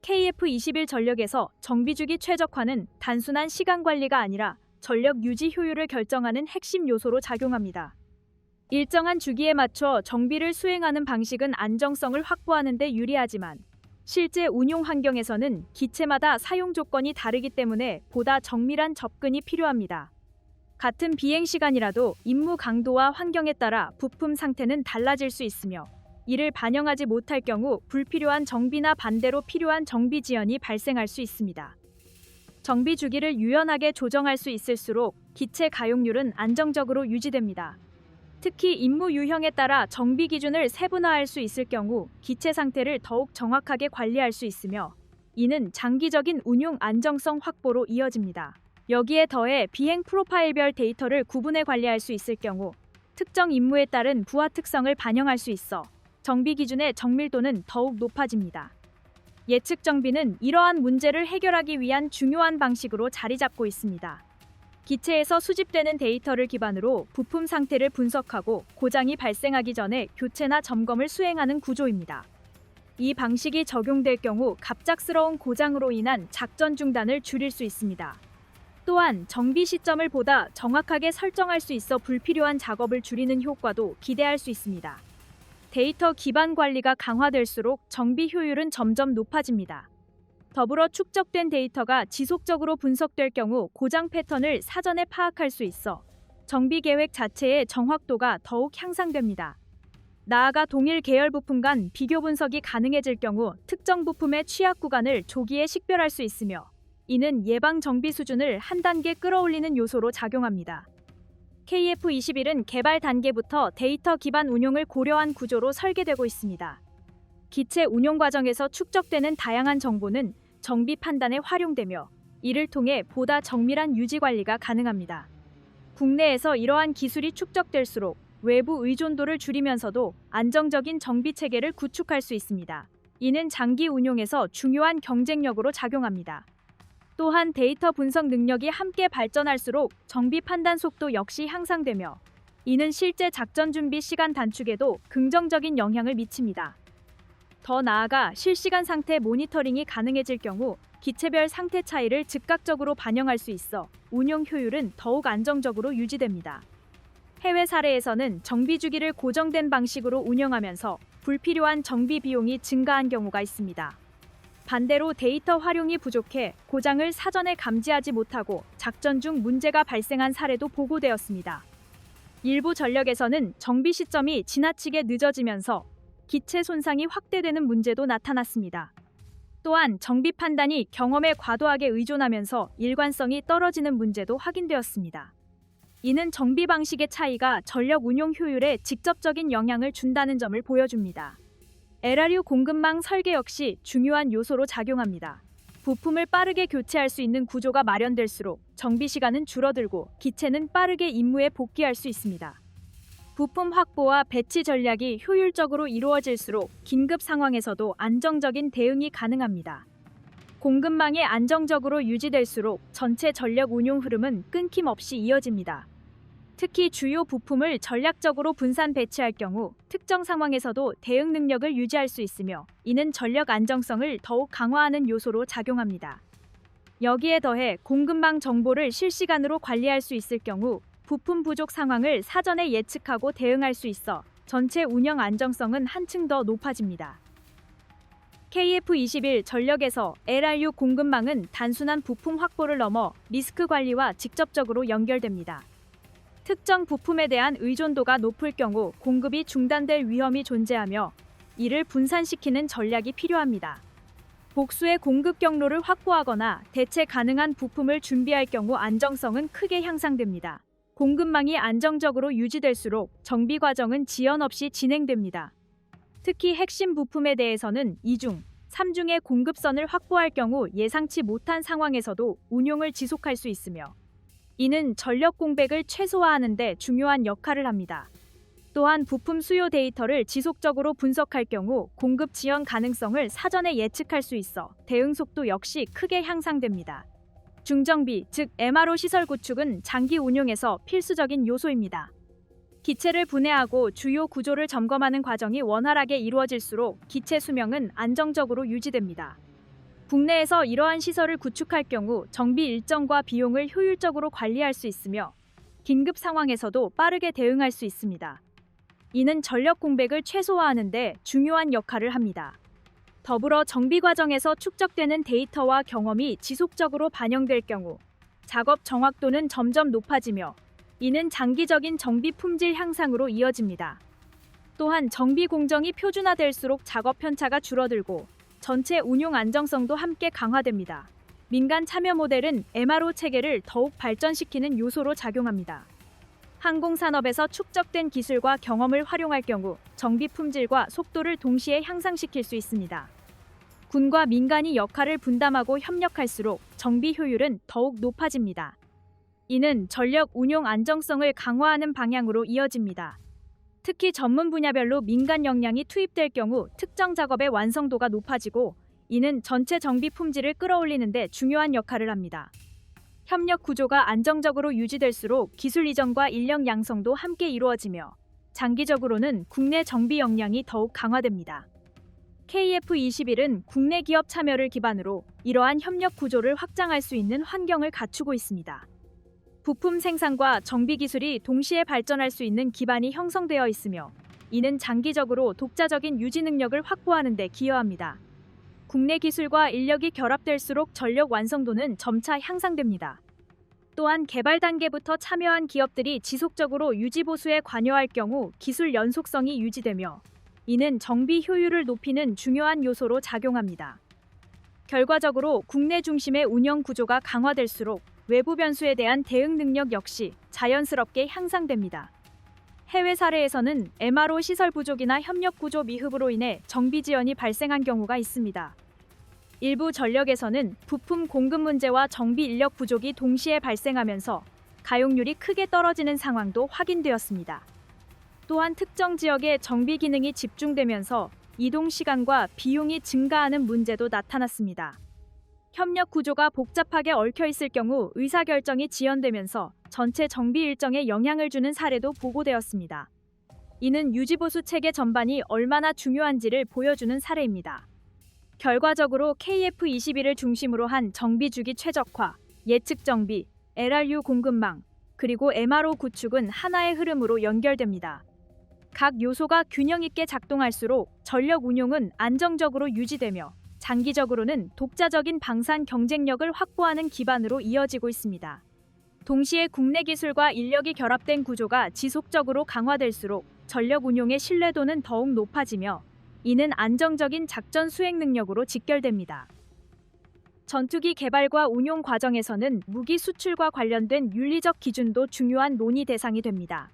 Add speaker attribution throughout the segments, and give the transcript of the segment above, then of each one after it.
Speaker 1: KF21 전력에서 정비주기 최적화는 단순한 시간 관리가 아니라 전력 유지 효율을 결정하는 핵심 요소로 작용합니다. 일정한 주기에 맞춰 정비를 수행하는 방식은 안정성을 확보하는 데 유리하지만 실제 운용 환경에서는 기체마다 사용 조건이 다르기 때문에 보다 정밀한 접근이 필요합니다. 같은 비행 시간이라도 임무 강도와 환경에 따라 부품 상태는 달라질 수 있으며 이를 반영하지 못할 경우 불필요한 정비나 반대로 필요한 정비 지연이 발생할 수 있습니다. 정비 주기를 유연하게 조정할 수 있을수록 기체 가용률은 안정적으로 유지됩니다. 특히 임무 유형에 따라 정비 기준을 세분화할 수 있을 경우 기체 상태를 더욱 정확하게 관리할 수 있으며 이는 장기적인 운용 안정성 확보로 이어집니다. 여기에 더해 비행 프로파일별 데이터를 구분해 관리할 수 있을 경우 특정 임무에 따른 부하 특성을 반영할 수 있어 정비 기준의 정밀도는 더욱 높아집니다. 예측 정비는 이러한 문제를 해결하기 위한 중요한 방식으로 자리 잡고 있습니다. 기체에서 수집되는 데이터를 기반으로 부품 상태를 분석하고 고장이 발생하기 전에 교체나 점검을 수행하는 구조입니다. 이 방식이 적용될 경우 갑작스러운 고장으로 인한 작전 중단을 줄일 수 있습니다. 또한 정비 시점을 보다 정확하게 설정할 수 있어 불필요한 작업을 줄이는 효과도 기대할 수 있습니다. 데이터 기반 관리가 강화될수록 정비 효율은 점점 높아집니다. 더불어 축적된 데이터가 지속적으로 분석될 경우 고장 패턴을 사전에 파악할 수 있어 정비 계획 자체의 정확도가 더욱 향상됩니다. 나아가 동일 계열 부품 간 비교 분석이 가능해질 경우 특정 부품의 취약 구간을 조기에 식별할 수 있으며 이는 예방 정비 수준을 한 단계 끌어올리는 요소로 작용합니다. KF21은 개발 단계부터 데이터 기반 운용을 고려한 구조로 설계되고 있습니다. 기체 운용 과정에서 축적되는 다양한 정보는 정비 판단에 활용되며 이를 통해 보다 정밀한 유지 관리가 가능합니다. 국내에서 이러한 기술이 축적될수록 외부 의존도를 줄이면서도 안정적인 정비 체계를 구축할 수 있습니다. 이는 장기 운용에서 중요한 경쟁력으로 작용합니다. 또한 데이터 분석 능력이 함께 발전할수록 정비 판단 속도 역시 향상되며 이는 실제 작전 준비 시간 단축에도 긍정적인 영향을 미칩니다. 더 나아가 실시간 상태 모니터링이 가능해질 경우 기체별 상태 차이를 즉각적으로 반영할 수 있어 운용 효율은 더욱 안정적으로 유지됩니다. 해외 사례에서는 정비 주기를 고정된 방식으로 운영하면서 불필요한 정비 비용이 증가한 경우가 있습니다. 반대로 데이터 활용이 부족해 고장을 사전에 감지하지 못하고 작전 중 문제가 발생한 사례도 보고되었습니다. 일부 전력에서는 정비 시점이 지나치게 늦어지면서 기체 손상이 확대되는 문제도 나타났습니다. 또한 정비 판단이 경험에 과도하게 의존하면서 일관성이 떨어지는 문제도 확인되었습니다. 이는 정비 방식의 차이가 전력 운용 효율에 직접적인 영향을 준다는 점을 보여줍니다. LRU 공급망 설계 역시 중요한 요소로 작용합니다. 부품을 빠르게 교체할 수 있는 구조가 마련될수록 정비 시간은 줄어들고 기체는 빠르게 임무에 복귀할 수 있습니다. 부품 확보와 배치 전략이 효율적으로 이루어질수록 긴급 상황에서도 안정적인 대응이 가능합니다. 공급망이 안정적으로 유지될수록 전체 전력 운용 흐름은 끊김없이 이어집니다. 특히 주요 부품을 전략적으로 분산 배치할 경우 특정 상황에서도 대응 능력을 유지할 수 있으며 이는 전력 안정성을 더욱 강화하는 요소로 작용합니다. 여기에 더해 공급망 정보를 실시간으로 관리할 수 있을 경우 부품 부족 상황을 사전에 예측하고 대응할 수 있어 전체 운영 안정성은 한층 더 높아집니다. KF21 전력에서 LRU 공급망은 단순한 부품 확보를 넘어 리스크 관리와 직접적으로 연결됩니다. 특정 부품에 대한 의존도가 높을 경우 공급이 중단될 위험이 존재하며 이를 분산시키는 전략이 필요합니다. 복수의 공급 경로를 확보하거나 대체 가능한 부품을 준비할 경우 안정성은 크게 향상됩니다. 공급망이 안정적으로 유지될수록 정비 과정은 지연 없이 진행됩니다. 특히 핵심 부품에 대해서는 2중, 3중의 공급선을 확보할 경우 예상치 못한 상황에서도 운용을 지속할 수 있으며 이는 전력 공백을 최소화하는 데 중요한 역할을 합니다. 또한 부품 수요 데이터를 지속적으로 분석할 경우 공급 지연 가능성을 사전에 예측할 수 있어 대응 속도 역시 크게 향상됩니다. 중정비, 즉 MRO 시설 구축은 장기 운용에서 필수적인 요소입니다. 기체를 분해하고 주요 구조를 점검하는 과정이 원활하게 이루어질수록 기체 수명은 안정적으로 유지됩니다. 국내에서 이러한 시설을 구축할 경우 정비 일정과 비용을 효율적으로 관리할 수 있으며 긴급 상황에서도 빠르게 대응할 수 있습니다. 이는 전력 공백을 최소화하는 데 중요한 역할을 합니다. 더불어 정비 과정에서 축적되는 데이터와 경험이 지속적으로 반영될 경우 작업 정확도는 점점 높아지며 이는 장기적인 정비 품질 향상으로 이어집니다. 또한 정비 공정이 표준화될수록 작업 편차가 줄어들고 전체 운용 안정성도 함께 강화됩니다. 민간 참여 모델은 MRO 체계를 더욱 발전시키는 요소로 작용합니다. 항공산업에서 축적된 기술과 경험을 활용할 경우 정비 품질과 속도를 동시에 향상시킬 수 있습니다. 군과 민간이 역할을 분담하고 협력할수록 정비 효율은 더욱 높아집니다. 이는 전력 운용 안정성을 강화하는 방향으로 이어집니다. 특히 전문 분야별로 민간 역량이 투입될 경우 특정 작업의 완성도가 높아지고 이는 전체 정비 품질을 끌어올리는 데 중요한 역할을 합니다. 협력 구조가 안정적으로 유지될수록 기술 이전과 인력 양성도 함께 이루어지며 장기적으로는 국내 정비 역량이 더욱 강화됩니다. KF21은 국내 기업 참여를 기반으로 이러한 협력 구조를 확장할 수 있는 환경을 갖추고 있습니다. 부품 생산과 정비 기술이 동시에 발전할 수 있는 기반이 형성되어 있으며 이는 장기적으로 독자적인 유지 능력을 확보하는 데 기여합니다. 국내 기술과 인력이 결합될수록 전력 완성도는 점차 향상됩니다. 또한 개발 단계부터 참여한 기업들이 지속적으로 유지 보수에 관여할 경우 기술 연속성이 유지되며 이는 정비 효율을 높이는 중요한 요소로 작용합니다. 결과적으로 국내 중심의 운영 구조가 강화될수록 외부 변수에 대한 대응 능력 역시 자연스럽게 향상됩니다. 해외 사례에서는 MRO 시설 부족이나 협력 구조 미흡으로 인해 정비 지연이 발생한 경우가 있습니다. 일부 전력에서는 부품 공급 문제와 정비 인력 부족이 동시에 발생하면서 가용률이 크게 떨어지는 상황도 확인되었습니다. 또한 특정 지역에 정비 기능이 집중되면서 이동 시간과 비용이 증가하는 문제도 나타났습니다. 협력 구조가 복잡하게 얽혀 있을 경우 의사결정이 지연되면서 전체 정비 일정에 영향을 주는 사례도 보고되었습니다. 이는 유지보수 체계 전반이 얼마나 중요한지를 보여주는 사례입니다. 결과적으로 KF21을 중심으로 한 정비 주기 최적화, 예측 정비, LRU 공급망, 그리고 MRO 구축은 하나의 흐름으로 연결됩니다. 각 요소가 균형 있게 작동할수록 전력 운용은 안정적으로 유지되며 장기적으로는 독자적인 방산 경쟁력을 확보하는 기반으로 이어지고 있습니다. 동시에 국내 기술과 인력이 결합된 구조가 지속적으로 강화될수록 전력 운용의 신뢰도는 더욱 높아지며 이는 안정적인 작전 수행 능력으로 직결됩니다. 전투기 개발과 운용 과정에서는 무기 수출과 관련된 윤리적 기준도 중요한 논의 대상이 됩니다.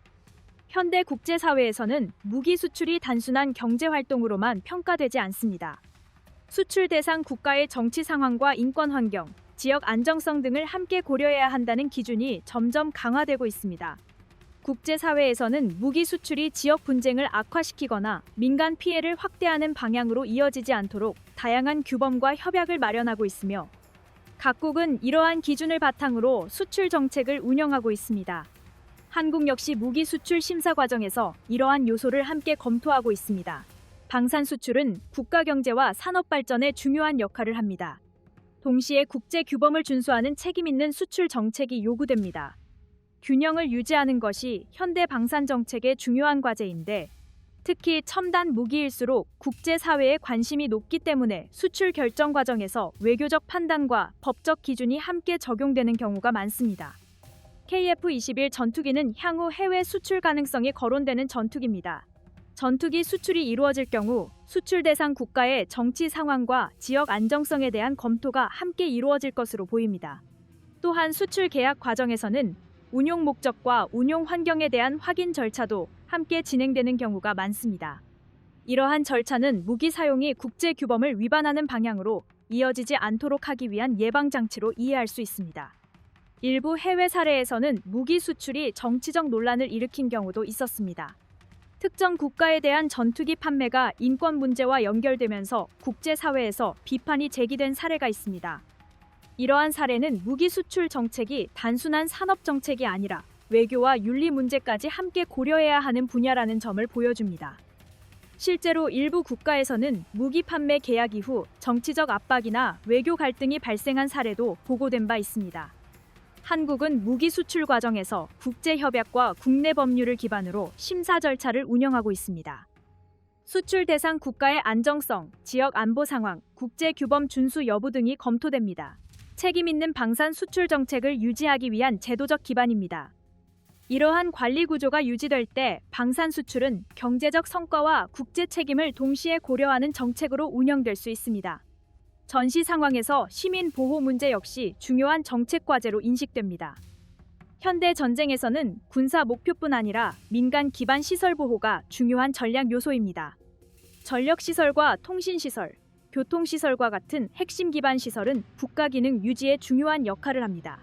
Speaker 1: 현대 국제사회에서는 무기 수출이 단순한 경제 활동으로만 평가되지 않습니다. 수출 대상 국가의 정치 상황과 인권 환경, 지역 안정성 등을 함께 고려해야 한다는 기준이 점점 강화되고 있습니다. 국제사회에서는 무기 수출이 지역 분쟁을 악화시키거나 민간 피해를 확대하는 방향으로 이어지지 않도록 다양한 규범과 협약을 마련하고 있으며 각국은 이러한 기준을 바탕으로 수출 정책을 운영하고 있습니다. 한국 역시 무기 수출 심사 과정에서 이러한 요소를 함께 검토하고 있습니다. 방산 수출은 국가 경제와 산업 발전에 중요한 역할을 합니다. 동시에 국제 규범을 준수하는 책임 있는 수출 정책이 요구됩니다. 균형을 유지하는 것이 현대 방산 정책의 중요한 과제인데 특히 첨단 무기일수록 국제사회의 관심이 높기 때문에 수출 결정 과정에서 외교적 판단과 법적 기준이 함께 적용되는 경우가 많습니다. KF21 전투기는 향후 해외 수출 가능성이 거론되는 전투기입니다. 전투기 수출이 이루어질 경우 수출 대상 국가의 정치 상황과 지역 안정성에 대한 검토가 함께 이루어질 것으로 보입니다. 또한 수출 계약 과정에서는 운용 목적과 운용 환경에 대한 확인 절차도 함께 진행되는 경우가 많습니다. 이러한 절차는 무기 사용이 국제 규범을 위반하는 방향으로 이어지지 않도록 하기 위한 예방 장치로 이해할 수 있습니다. 일부 해외 사례에서는 무기 수출이 정치적 논란을 일으킨 경우도 있었습니다. 특정 국가에 대한 전투기 판매가 인권 문제와 연결되면서 국제사회에서 비판이 제기된 사례가 있습니다. 이러한 사례는 무기 수출 정책이 단순한 산업 정책이 아니라 외교와 윤리 문제까지 함께 고려해야 하는 분야라는 점을 보여줍니다. 실제로 일부 국가에서는 무기 판매 계약 이후 정치적 압박이나 외교 갈등이 발생한 사례도 보고된 바 있습니다. 한국은 무기 수출 과정에서 국제 협약과 국내 법률을 기반으로 심사 절차를 운영하고 있습니다. 수출 대상 국가의 안정성, 지역 안보 상황, 국제 규범 준수 여부 등이 검토됩니다. 책임 있는 방산 수출 정책을 유지하기 위한 제도적 기반입니다. 이러한 관리 구조가 유지될 때 방산 수출은 경제적 성과와 국제 책임을 동시에 고려하는 정책으로 운영될 수 있습니다. 전시 상황에서 시민 보호 문제 역시 중요한 정책 과제로 인식됩니다. 현대 전쟁에서는 군사 목표뿐 아니라 민간 기반 시설 보호가 중요한 전략 요소입니다. 전력 시설과 통신 시설, 교통 시설과 같은 핵심 기반 시설은 국가 기능 유지에 중요한 역할을 합니다.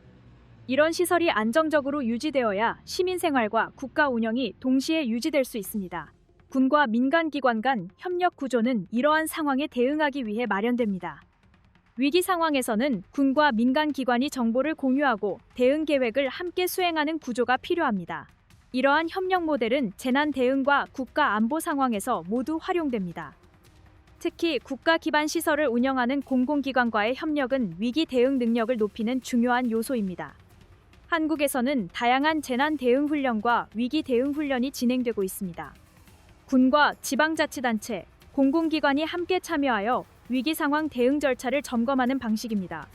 Speaker 1: 이런 시설이 안정적으로 유지되어야 시민 생활과 국가 운영이 동시에 유지될 수 있습니다. 군과 민간 기관 간 협력 구조는 이러한 상황에 대응하기 위해 마련됩니다. 위기 상황에서는 군과 민간 기관이 정보를 공유하고 대응 계획을 함께 수행하는 구조가 필요합니다. 이러한 협력 모델은 재난 대응과 국가 안보 상황에서 모두 활용됩니다. 특히 국가 기반 시설을 운영하는 공공기관과의 협력은 위기 대응 능력을 높이는 중요한 요소입니다. 한국에서는 다양한 재난 대응 훈련과 위기 대응 훈련이 진행되고 있습니다. 군과 지방자치단체, 공공기관이 함께 참여하여 위기 상황 대응 절차를 점검하는 방식입니다.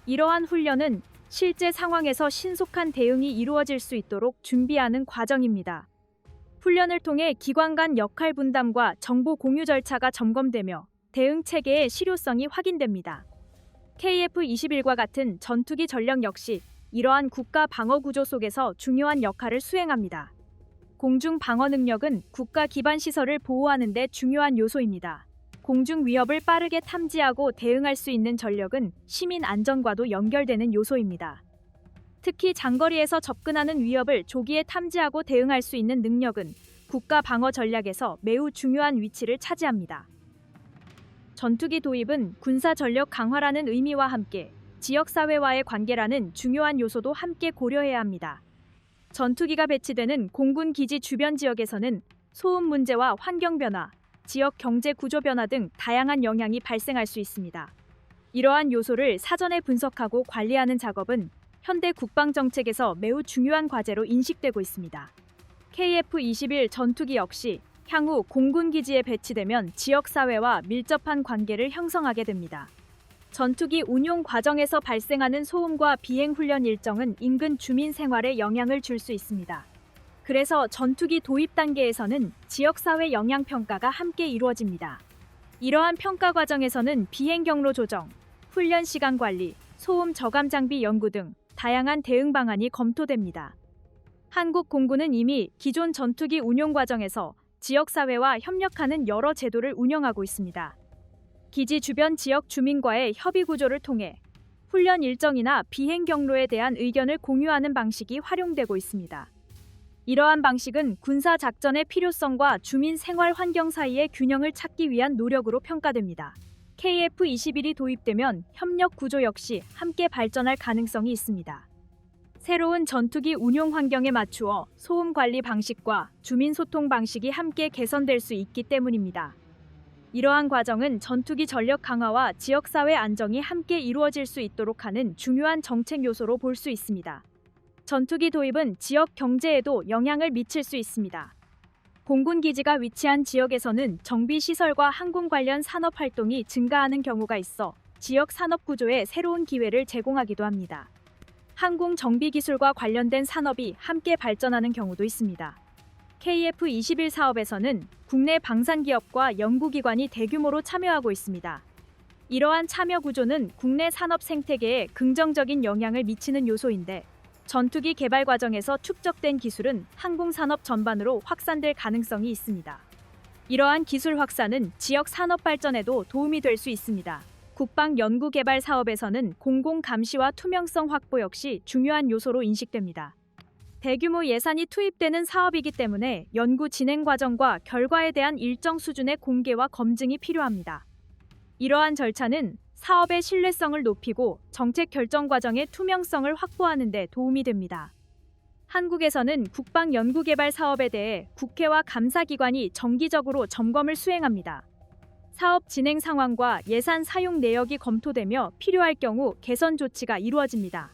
Speaker 1: 이러한 훈련은 실제 상황에서 신속한 대응이 이루어질 수 있도록 준비하는 과정입니다. 훈련을 통해 기관 간 역할 분담과 정보 공유 절차가 점검되며 대응 체계의 실효성이 확인됩니다. KF-21과 같은 전투기 전력 역시 이러한 국가 방어 구조 속에서 중요한 역할을 수행합니다. 공중 방어 능력은 국가 기반 시설을 보호하는 데 중요한 요소입니다. 공중 위협을 빠르게 탐지하고 대응할 수 있는 전력은 시민 안전과도 연결되는 요소입니다. 특히 장거리에서 접근하는 위협을 조기에 탐지하고 대응할 수 있는 능력은 국가 방어 전략에서 매우 중요한 위치를 차지합니다. 전투기 도입은 군사 전력 강화라는 의미와 함께 지역사회와의 관계라는 중요한 요소도 함께 고려해야 합니다. 전투기가 배치되는 공군 기지 주변 지역에서는 소음 문제와 환경 변화, 지역 경제 구조 변화 등 다양한 영향이 발생할 수 있습니다. 이러한 요소를 사전에 분석하고 관리하는 작업은 현대 국방 정책에서 매우 중요한 과제로 인식되고 있습니다. KF-21 전투기 역시 향후 공군 기지에 배치되면 지역 사회와 밀접한 관계를 형성하게 됩니다. 전투기 운용 과정에서 발생하는 소음과 비행 훈련 일정은 인근 주민 생활에 영향을 줄 수 있습니다. 그래서 전투기 도입 단계에서는 지역사회 영향 평가가 함께 이루어집니다. 이러한 평가 과정에서는 비행 경로 조정, 훈련 시간 관리, 소음 저감 장비 연구 등 다양한 대응 방안이 검토됩니다. 한국 공군은 이미 기존 전투기 운용 과정에서 지역사회와 협력하는 여러 제도를 운영하고 있습니다. 기지 주변 지역 주민과의 협의 구조를 통해 훈련 일정이나 비행 경로에 대한 의견을 공유하는 방식이 활용되고 있습니다. 이러한 방식은 군사 작전의 필요성과 주민 생활 환경 사이의 균형을 찾기 위한 노력으로 평가됩니다. KF-21이 도입되면 협력 구조 역시 함께 발전할 가능성이 있습니다. 새로운 전투기 운용 환경에 맞추어 소음 관리 방식과 주민 소통 방식이 함께 개선될 수 있기 때문입니다. 이러한 과정은 전투기 전력 강화와 지역사회 안정이 함께 이루어질 수 있도록 하는 중요한 정책 요소로 볼 수 있습니다. 전투기 도입은 지역 경제에도 영향을 미칠 수 있습니다. 공군 기지가 위치한 지역에서는 정비 시설과 항공 관련 산업 활동이 증가하는 경우가 있어 지역 산업 구조에 새로운 기회를 제공하기도 합니다. 항공 정비 기술과 관련된 산업이 함께 발전하는 경우도 있습니다. KF-21 사업에서는 국내 방산기업과 연구기관이 대규모로 참여하고 있습니다. 이러한 참여 구조는 국내 산업 생태계에 긍정적인 영향을 미치는 요소인데 전투기 개발 과정에서 축적된 기술은 항공산업 전반으로 확산될 가능성이 있습니다. 이러한 기술 확산은 지역 산업 발전에도 도움이 될 수 있습니다. 국방 연구개발 사업에서는 공공 감시와 투명성 확보 역시 중요한 요소로 인식됩니다. 대규모 예산이 투입되는 사업이기 때문에 연구 진행 과정과 결과에 대한 일정 수준의 공개와 검증이 필요합니다. 이러한 절차는 사업의 신뢰성을 높이고 정책 결정 과정의 투명성을 확보하는 데 도움이 됩니다. 한국에서는 국방연구개발 사업에 대해 국회와 감사기관이 정기적으로 점검을 수행합니다. 사업 진행 상황과 예산 사용 내역이 검토되며 필요할 경우 개선 조치가 이루어집니다.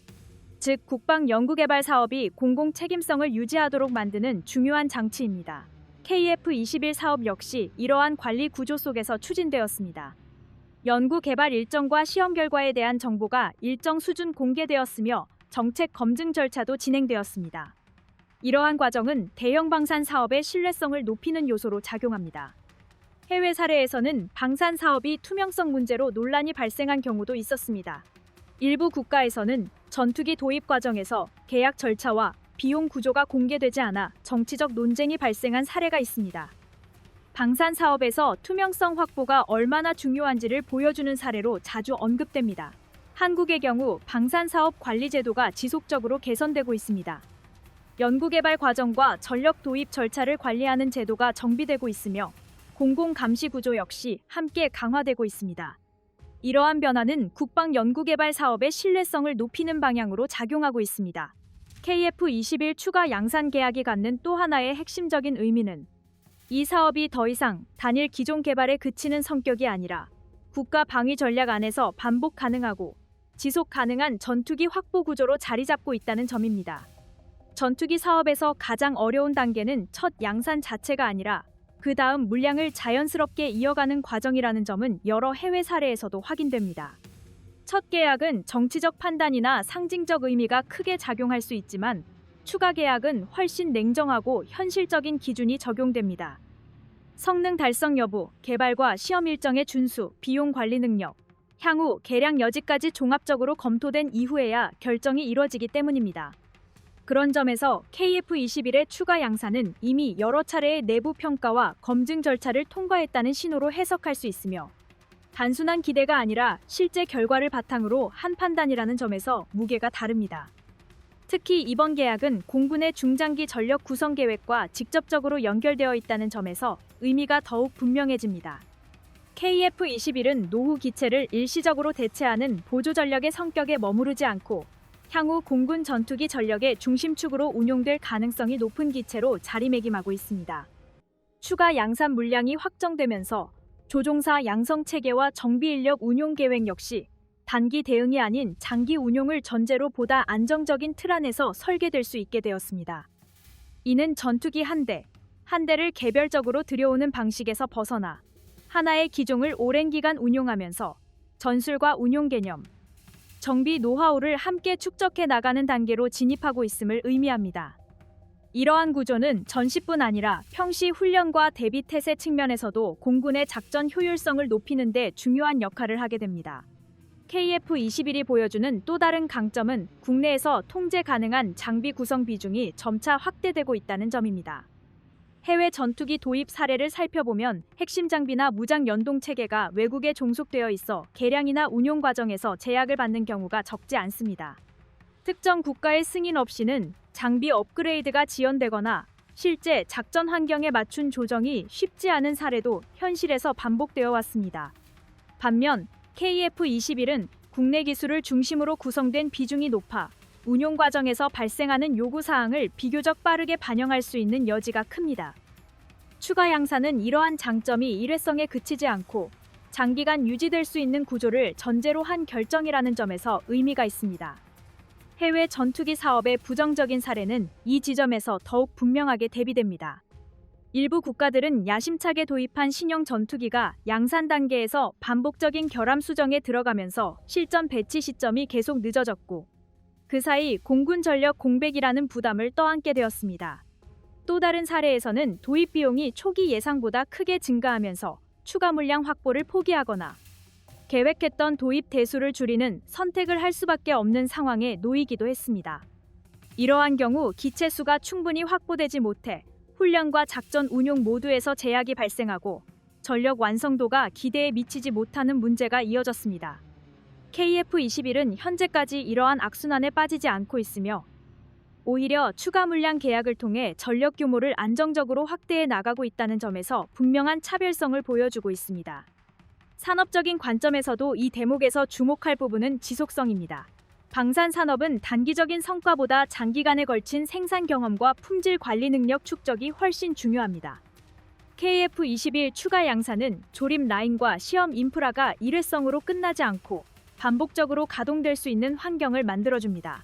Speaker 1: 즉, 국방연구개발 사업이 공공 책임성을 유지하도록 만드는 중요한 장치입니다. KF-21 사업 역시 이러한 관리 구조 속에서 추진되었습니다. 연구개발 일정과 시험 결과에 대한 정보가 일정 수준 공개되었으며 정책 검증 절차도 진행되었습니다. 이러한 과정은 대형 방산 사업의 신뢰성을 높이는 요소로 작용합니다. 해외 사례에서는 방산 사업이 투명성 문제로 논란이 발생한 경우도 있었습니다. 일부 국가에서는 전투기 도입 과정에서 계약 절차와 비용 구조가 공개되지 않아 정치적 논쟁이 발생한 사례가 있습니다. 방산 사업에서 투명성 확보가 얼마나 중요한지를 보여주는 사례로 자주 언급됩니다. 한국의 경우 방산 사업 관리 제도가 지속적으로 개선되고 있습니다. 연구개발 과정과 전력 도입 절차를 관리하는 제도가 정비되고 있으며 공공 감시 구조 역시 함께 강화되고 있습니다. 이러한 변화는 국방 연구개발 사업의 신뢰성을 높이는 방향으로 작용하고 있습니다. KF-21 추가 양산 계약이 갖는 또 하나의 핵심적인 의미는 이 사업이 더 이상 단일 기존 개발에 그치는 성격이 아니라 국가 방위 전략 안에서 반복 가능하고 지속 가능한 전투기 확보 구조로 자리 잡고 있다는 점입니다. 전투기 사업에서 가장 어려운 단계는 첫 양산 자체가 아니라 그 다음 물량을 자연스럽게 이어가는 과정이라는 점은 여러 해외 사례에서도 확인됩니다. 첫 계약은 정치적 판단이나 상징적 의미가 크게 작용할 수 있지만 추가 계약은 훨씬 냉정하고 현실적인 기준이 적용됩니다. 성능 달성 여부, 개발과 시험 일정의 준수, 비용 관리 능력, 향후 개량 여지까지 종합적으로 검토된 이후에야 결정이 이뤄지기 때문입니다. 그런 점에서 KF-21의 추가 양산은 이미 여러 차례의 내부 평가와 검증 절차를 통과했다는 신호로 해석할 수 있으며 단순한 기대가 아니라 실제 결과를 바탕으로 한 판단이라는 점에서 무게가 다릅니다. 특히 이번 계약은 공군의 중장기 전력 구성 계획과 직접적으로 연결되어 있다는 점에서 의미가 더욱 분명해집니다. KF-21은 노후 기체를 일시적으로 대체하는 보조 전력의 성격에 머무르지 않고 향후 공군 전투기 전력의 중심축으로 운용될 가능성이 높은 기체로 자리매김하고 있습니다. 추가 양산 물량이 확정되면서 조종사 양성 체계와 정비 인력 운용 계획 역시 단기 대응이 아닌 장기 운용을 전제로 보다 안정적인 틀 안에서 설계될 수 있게 되었습니다. 이는 전투기 한 대를 개별적으로 들여오는 방식에서 벗어나 하나의 기종을 오랜 기간 운용하면서 전술과 운용 개념, 정비 노하우를 함께 축적해 나가는 단계로 진입하고 있음을 의미합니다. 이러한 구조는 전시뿐 아니라 평시 훈련과 대비 태세 측면에서도 공군의 작전 효율성을 높이는 데 중요한 역할을 하게 됩니다. KF-21이 보여주는 또 다른 강점은 국내에서 통제 가능한 장비 구성 비중이 점차 확대되고 있다는 점입니다. 해외 전투기 도입 사례를 살펴보면 핵심 장비나 무장 연동 체계가 외국에 종속되어 있어 개량이나 운용 과정에서 제약을 받는 경우가 적지 않습니다. 특정 국가의 승인 없이는 장비 업그레이드가 지연되거나 실제 작전 환경에 맞춘 조정이 쉽지 않은 사례도 현실에서 반복되어 왔습니다. 반면 KF-21은 국내 기술을 중심으로 구성된 비중이 높아 운용 과정에서 발생하는 요구사항을 비교적 빠르게 반영할 수 있는 여지가 큽니다. 추가 양산은 이러한 장점이 일회성에 그치지 않고 장기간 유지될 수 있는 구조를 전제로 한 결정이라는 점에서 의미가 있습니다. 해외 전투기 사업의 부정적인 사례는 이 지점에서 더욱 분명하게 대비됩니다. 일부 국가들은 야심차게 도입한 신형 전투기가 양산 단계에서 반복적인 결함 수정에 들어가면서 실전 배치 시점이 계속 늦어졌고 그 사이 공군 전력 공백이라는 부담을 떠안게 되었습니다. 또 다른 사례에서는 도입 비용이 초기 예상보다 크게 증가하면서 추가 물량 확보를 포기하거나 계획했던 도입 대수를 줄이는 선택을 할 수밖에 없는 상황에 놓이기도 했습니다. 이러한 경우 기체 수가 충분히 확보되지 못해 훈련과 작전 운용 모두에서 제약이 발생하고 전력 완성도가 기대에 미치지 못하는 문제가 이어졌습니다. KF-21은 현재까지 이러한 악순환에 빠지지 않고 있으며 오히려 추가 물량 계약을 통해 전력 규모를 안정적으로 확대해 나가고 있다는 점에서 분명한 차별성을 보여주고 있습니다. 산업적인 관점에서도 이 대목에서 주목할 부분은 지속성입니다. 방산산업은 단기적인 성과보다 장기간에 걸친 생산 경험과 품질 관리 능력 축적이 훨씬 중요합니다. KF21 추가 양산은 조립 라인과 시험 인프라가 일회성으로 끝나지 않고 반복적으로 가동될 수 있는 환경을 만들어줍니다.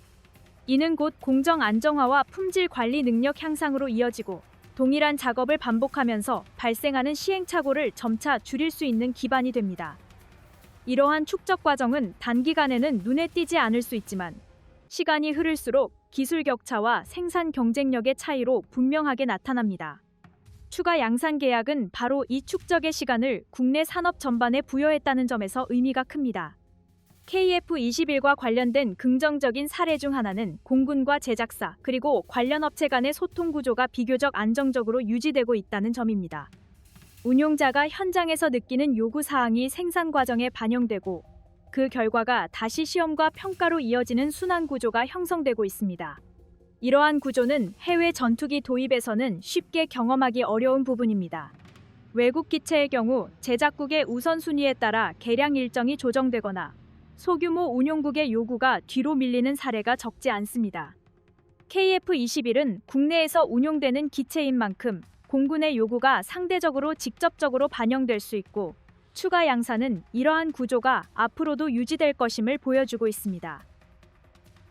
Speaker 1: 이는 곧 공정 안정화와 품질 관리 능력 향상으로 이어지고 동일한 작업을 반복하면서 발생하는 시행착오를 점차 줄일 수 있는 기반이 됩니다. 이러한 축적 과정은 단기간에는 눈에 띄지 않을 수 있지만 시간이 흐를수록 기술 격차와 생산 경쟁력의 차이로 분명하게 나타납니다. 추가 양산 계약은 바로 이 축적의 시간을 국내 산업 전반에 부여했다는 점에서 의미가 큽니다. KF21과 관련된 긍정적인 사례 중 하나는 공군과 제작사 그리고 관련 업체 간의 소통 구조가 비교적 안정적으로 유지되고 있다는 점입니다. 운용자가 현장에서 느끼는 요구 사항이 생산 과정에 반영되고 그 결과가 다시 시험과 평가로 이어지는 순환 구조가 형성되고 있습니다. 이러한 구조는 해외 전투기 도입에서는 쉽게 경험하기 어려운 부분입니다. 외국 기체의 경우 제작국의 우선순위에 따라 개량 일정이 조정되거나 소규모 운용국의 요구가 뒤로 밀리는 사례가 적지 않습니다. KF21은 국내에서 운용되는 기체인 만큼 공군의 요구가 상대적으로 직접적으로 반영될 수 있고 추가 양산은 이러한 구조가 앞으로도 유지될 것임을 보여주고 있습니다.